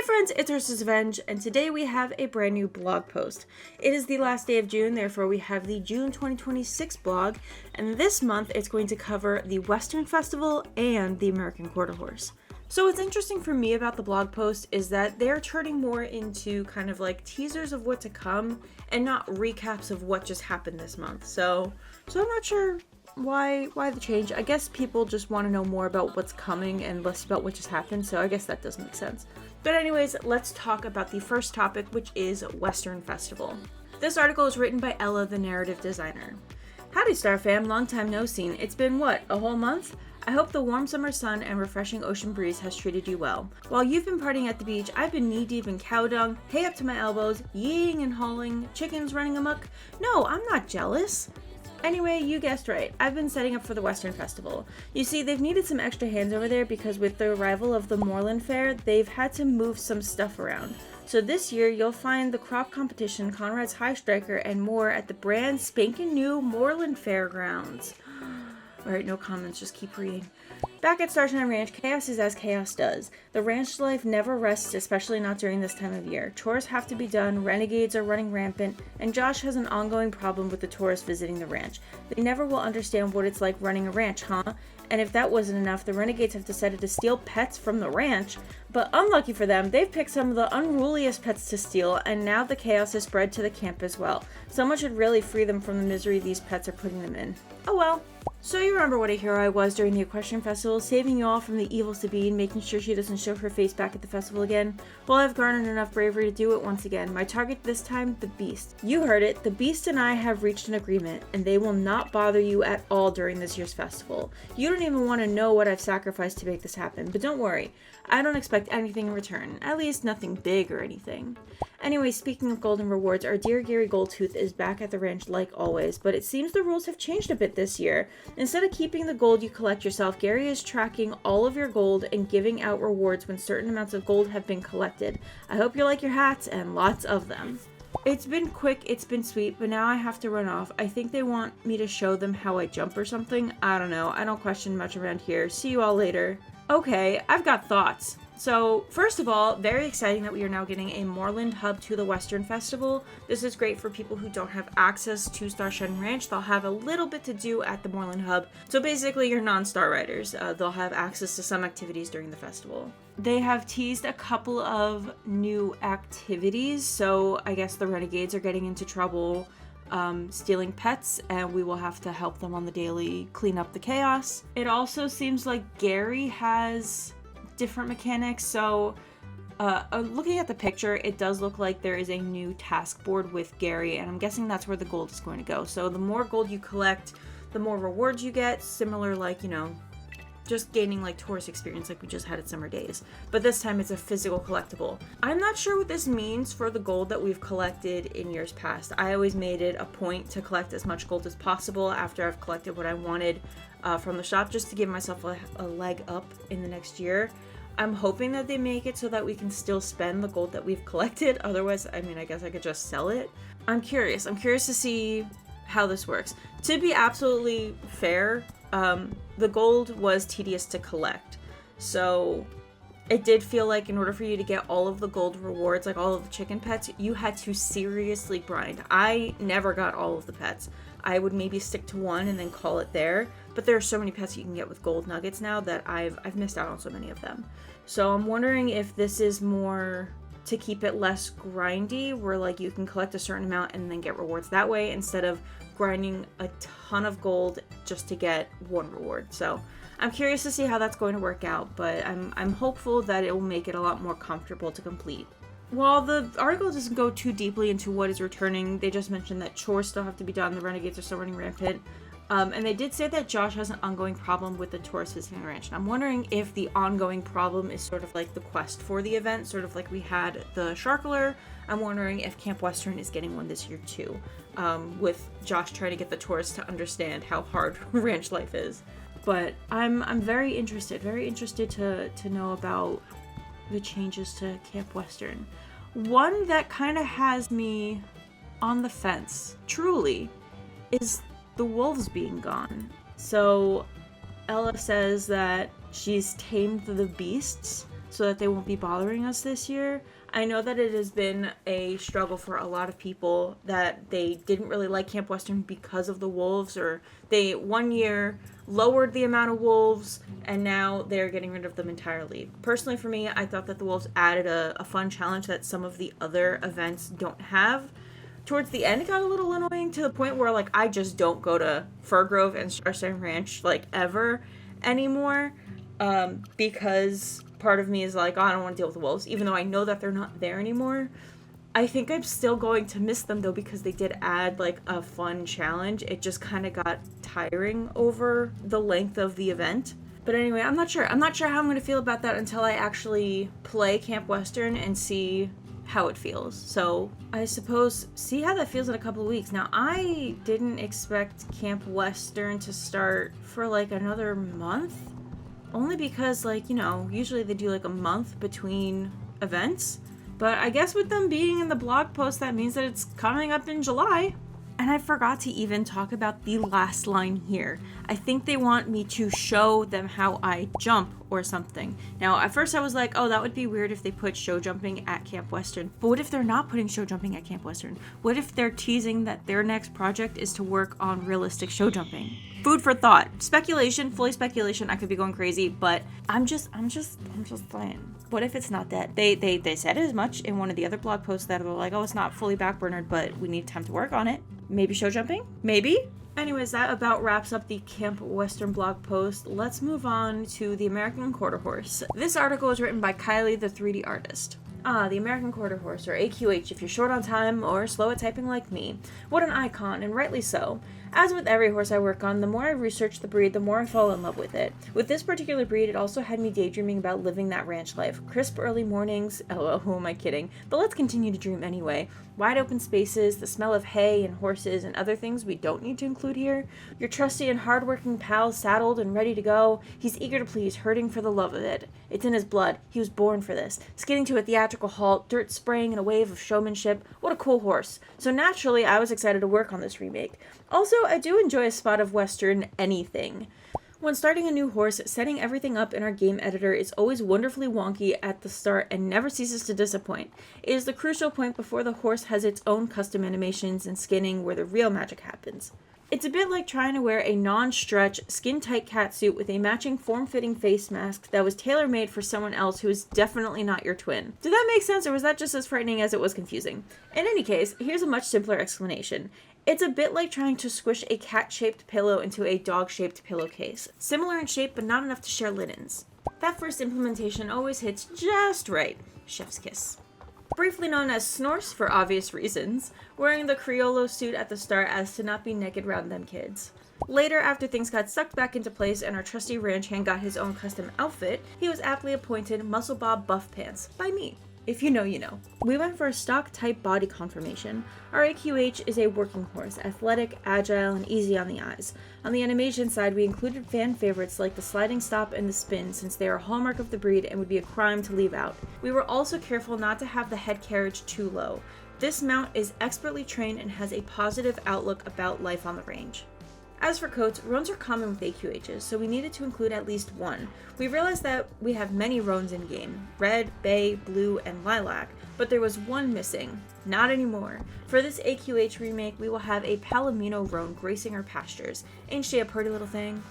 Hi friends, it's UrsulasRevenge, and today we have a brand new blog post. It is the last day of June, therefore we have the June 2026 blog, and this month it's going to cover the Western Festival and the American Quarterhorse. So what's interesting for me about the blog post is that they're turning more into kind of like teasers of what to come and not recaps of what just happened this month. So I'm not sure why the change. I guess people just want to know more about what's coming and less about what just happened, so I guess that does make sense. But anyways, let's talk about the first topic, which is Western Festival. This article is written by Ella, the narrative designer. Howdy Star Fam, long time no seen. It's been what, a whole month? I hope the warm summer sun and refreshing ocean breeze has treated you well. While you've been partying at the beach, I've been knee-deep in cow dung, hay up to my elbows, yeeing and hauling, chickens running amok. No, I'm not jealous. Anyway, you guessed right. I've been setting up for the Western Festival. You see, they've needed some extra hands over there because with the arrival of the Moreland Fair, they've had to move some stuff around. So this year, you'll find the crop competition, Conrad's High Striker, and more at the brand spanking new Moreland Fairgrounds. Alright, no comments, just keep reading. Back at Starshine Ranch, chaos is as chaos does. The ranch life never rests, especially not during this time of year. Chores have to be done, renegades are running rampant, and Josh has an ongoing problem with the tourists visiting the ranch. They never will understand what it's like running a ranch, huh? And if that wasn't enough, the renegades have decided to steal pets from the ranch. But unlucky for them, they've picked some of the unruliest pets to steal, and now the chaos has spread to the camp as well. Someone should really free them from the misery these pets are putting them in. Oh well. So you remember what a hero I was during the Equestrian Festival, saving you all from the evil Sabine, making sure she doesn't show her face back at the festival again? Well, I've garnered enough bravery to do it once again. My target this time, the Beast. You heard it, the Beast and I have reached an agreement, and they will not bother you at all during this year's festival. You don't even want to know what I've sacrificed to make this happen, but don't worry, I don't expect anything in return, at least nothing big or anything. Anyway, speaking of golden rewards, our dear Gary Goldtooth is back at the ranch like always, but it seems the rules have changed a bit this year. Instead of keeping the gold you collect yourself, Gary is tracking all of your gold and giving out rewards when certain amounts of gold have been collected. I hope you like your hats and lots of them. It's been quick, it's been sweet, but now I have to run off. I think they want me to show them how I jump or something. I don't know. I don't question much around here. See you all later. Okay, I've got thoughts. So, first of all, very exciting that we are now getting a Moreland hub to the Western Festival. This is great for people who don't have access to Starshine Ranch. They'll have a little bit to do at the Moreland hub. So basically, your non-star riders, they'll have access to some activities during the festival. They have teased a couple of new activities, so I guess the renegades are getting into trouble stealing pets, and we will have to help them on the daily clean up the chaos. It also seems like Gary has different mechanics, so looking at the picture, it does look like there is a new task board with Gary, and I'm guessing that's where the gold is going to go. So the more gold you collect, the more rewards you get, similar like, you know, just gaining like tourist experience like we just had at Summer Days. But this time it's a physical collectible. I'm not sure what this means for the gold that we've collected in years past. I always made it a point to collect as much gold as possible after I've collected what I wanted from the shop, just to give myself a leg up in the next year. I'm hoping that they make it so that we can still spend the gold that we've collected. Otherwise, I mean, I guess I could just sell it. I'm curious to see how this works. To be absolutely fair, the gold was tedious to collect. So it did feel like in order for you to get all of the gold rewards, like all of the chicken pets, you had to seriously grind. I never got all of the pets. I would maybe stick to one and then call it there. But there are so many pets you can get with gold nuggets now that I've missed out on so many of them. So I'm wondering if this is more to keep it less grindy, where like you can collect a certain amount and then get rewards that way, instead of grinding a ton of gold just to get one reward. So I'm curious to see how that's going to work out, but I'm hopeful that it will make it a lot more comfortable to complete. While the article doesn't go too deeply into what is returning, they just mentioned that chores still have to be done, the renegades are still running rampant. And they did say that Josh has an ongoing problem with the tourists visiting the ranch. And I'm wondering if the ongoing problem is sort of like the quest for the event, sort of like we had the Sharkler. I'm wondering if Camp Western is getting one this year too, with Josh trying to get the tourists to understand how hard ranch life is. But I'm very interested to know about the changes to Camp Western. One that kind of has me on the fence, truly, is the wolves being gone. So Ella says that she's tamed the beasts, so that they won't be bothering us this year. I know that it has been a struggle for a lot of people that they didn't really like Camp Western because of the wolves, or they one year lowered the amount of wolves and now they're getting rid of them entirely. Personally, for me, I thought that the wolves added a fun challenge that some of the other events don't have. Towards the end, it got a little annoying to the point where, like, I just don't go to Fir Grove and Starstone Ranch, like, ever anymore, because part of me is like, oh, I don't want to deal with the wolves, even though I know that they're not there anymore. I think I'm still going to miss them, though, because they did add, like, a fun challenge. It just kind of got tiring over the length of the event. But anyway, I'm not sure. I'm not sure how I'm going to feel about that until I actually play Camp Western and see how it feels. So I suppose see how that feels in a couple of weeks. Now, I didn't expect Camp Western to start for, like, another month. Only because, like, you know, usually they do, like, a month between events. But I guess with them being in the blog post, that means that it's coming up in July. And I forgot to even talk about the last line here. I think they want me to show them how I jump or something. Now, at first I was like, oh, that would be weird if they put show jumping at Camp Western. But what if they're not putting show jumping at Camp Western? What if they're teasing that their next project is to work on realistic show jumping? Food for thought. Speculation, fully speculation. I could be going crazy, but I'm just saying. What if it's not that? They said as much in one of the other blog posts that were like, oh, it's not fully backburnered, but we need time to work on it. Maybe show jumping? Maybe? Anyways, that about wraps up the Camp Western blog post. Let's move on to the American Quarterhorse. This article was written by Kylie, the 3D artist. The American Quarterhorse, or AQH if you're short on time or slow at typing like me. What an icon, and rightly so. As with every horse I work on, the more I research the breed, the more I fall in love with it. With this particular breed, it also had me daydreaming about living that ranch life. Crisp early mornings, oh, who am I kidding? But let's continue to dream anyway. Wide open spaces, the smell of hay and horses and other things we don't need to include here. Your trusty and hardworking pal saddled and ready to go. He's eager to please, hurting for the love of it. It's in his blood. He was born for this. Skidding to a theatrical halt, dirt spraying in a wave of showmanship. What a cool horse. So naturally, I was excited to work on this remake. Also, I do enjoy a spot of Western anything. When starting a new horse, setting everything up in our game editor is always wonderfully wonky at the start and never ceases to disappoint. It is the crucial point before the horse has its own custom animations and skinning where the real magic happens. It's a bit like trying to wear a non-stretch, skin-tight catsuit with a matching form-fitting face mask that was tailor-made for someone else who is definitely not your twin. Did that make sense, or was that just as frightening as it was confusing? In any case, here's a much simpler explanation. It's a bit like trying to squish a cat-shaped pillow into a dog-shaped pillowcase. Similar in shape, but not enough to share linens. That first implementation always hits just right. Chef's kiss. Briefly known as Snorse for obvious reasons, wearing the Criollo suit at the start as to not be naked round them kids. Later, after things got sucked back into place and our trusty ranch hand got his own custom outfit, he was aptly appointed Muscle Bob Buff Pants by me. If you know, you know. We went for a stock-type body conformation. Our AQH is a working horse, athletic, agile, and easy on the eyes. On the animation side, we included fan favorites like the sliding stop and the spin, since they are a hallmark of the breed and would be a crime to leave out. We were also careful not to have the head carriage too low. This mount is expertly trained and has a positive outlook about life on the range. As for coats, roans are common with AQHs, so we needed to include at least one. We realized that we have many roans in game, red, bay, blue, and lilac, but there was one missing. Not anymore. For this AQH remake, we will have a Palomino roan gracing our pastures. Ain't she a pretty little thing?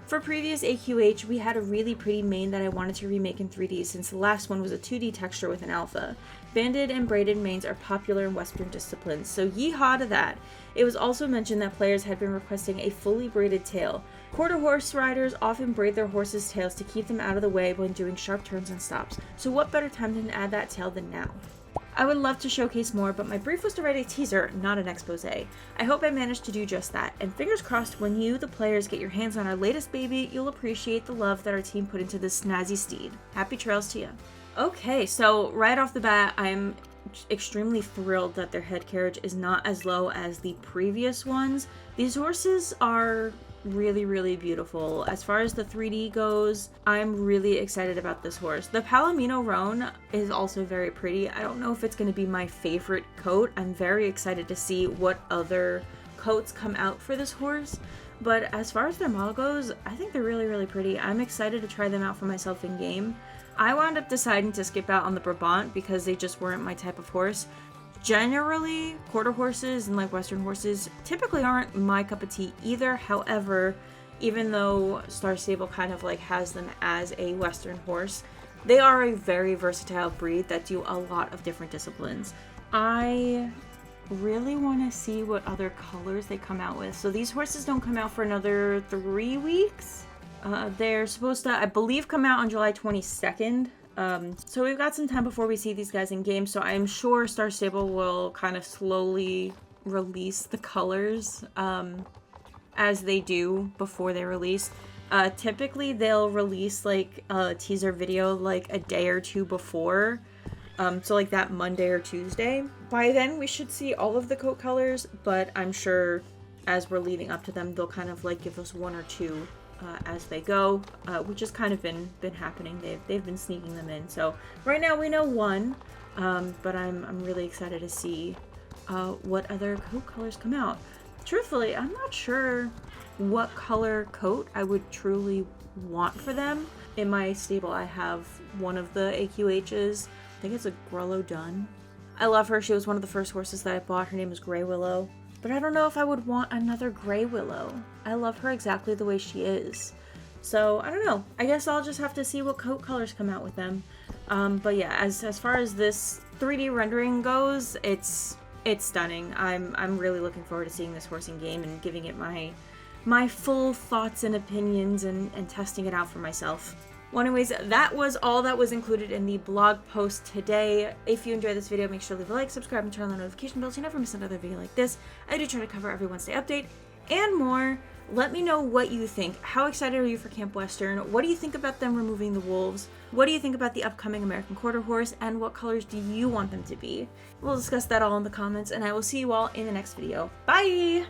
For previous AQH, we had a really pretty mane that I wanted to remake in 3D since the last one was a 2D texture with an alpha. Banded and braided manes are popular in Western disciplines, so yeehaw to that. It was also mentioned that players had been requesting a fully braided tail. Quarter horse riders often braid their horses' tails to keep them out of the way when doing sharp turns and stops, so what better time to add that tail than now? I would love to showcase more, but my brief was to write a teaser, not an expose. I hope I managed to do just that, and fingers crossed when you, the players, get your hands on our latest baby, you'll appreciate the love that our team put into this snazzy steed. Happy trails to you. Okay, so right off the bat, I'm extremely thrilled that their head carriage is not as low as the previous ones. These horses are really, really beautiful. As far as the 3D goes, I'm really excited about this horse. The Palomino roan is also very pretty. I don't know if it's going to be my favorite coat. I'm very excited to see what other coats come out for this horse. But as far as their model goes, I think they're really, really pretty. I'm excited to try them out for myself in game. I wound up deciding to skip out on the Brabant because they just weren't my type of horse. Generally, quarter horses and like Western horses typically aren't my cup of tea either. However, even though Star Stable kind of like has them as a Western horse, they are a very versatile breed that do a lot of different disciplines. I really want to see what other colors they come out with. So these horses don't come out for another 3 weeks. They're supposed to, I believe, come out on July 22nd. So we've got some time before we see these guys in game, so I'm sure Star Stable will kind of slowly release the colors as they do before they release. Typically they'll release like a teaser video like a day or two before, so like that Monday or Tuesday. By then we should see all of the coat colors, but I'm sure as we're leading up to them they'll kind of like give us one or two as they go, which has kind of been happening. They've been sneaking them in. So right now we know one, but I'm really excited to see what other coat colors come out. Truthfully, I'm not sure what color coat I would truly want for them. In my stable, I have one of the AQHs. I think it's a Grello Dun. I love her. She was one of the first horses that I bought. Her name is Grey Willow. But I don't know if I would want another Grey Willow. I love her exactly the way she is. So, I don't know. I guess I'll just have to see what coat colors come out with them. But yeah, as far as this 3D rendering goes, it's stunning. I'm really looking forward to seeing this horse in game and giving it my full thoughts and opinions and testing it out for myself. Well, anyways, that was all that was included in the blog post today. If you enjoyed this video, make sure to leave a like, subscribe, and turn on the notification bell so you never miss another video like this. I do try to cover every Wednesday update and more. Let me know what you think. How excited are you for Camp Western? What do you think about them removing the wolves? What do you think about the upcoming American Quarter Horse? And what colors do you want them to be? We'll discuss that all in the comments, and I will see you all in the next video. Bye!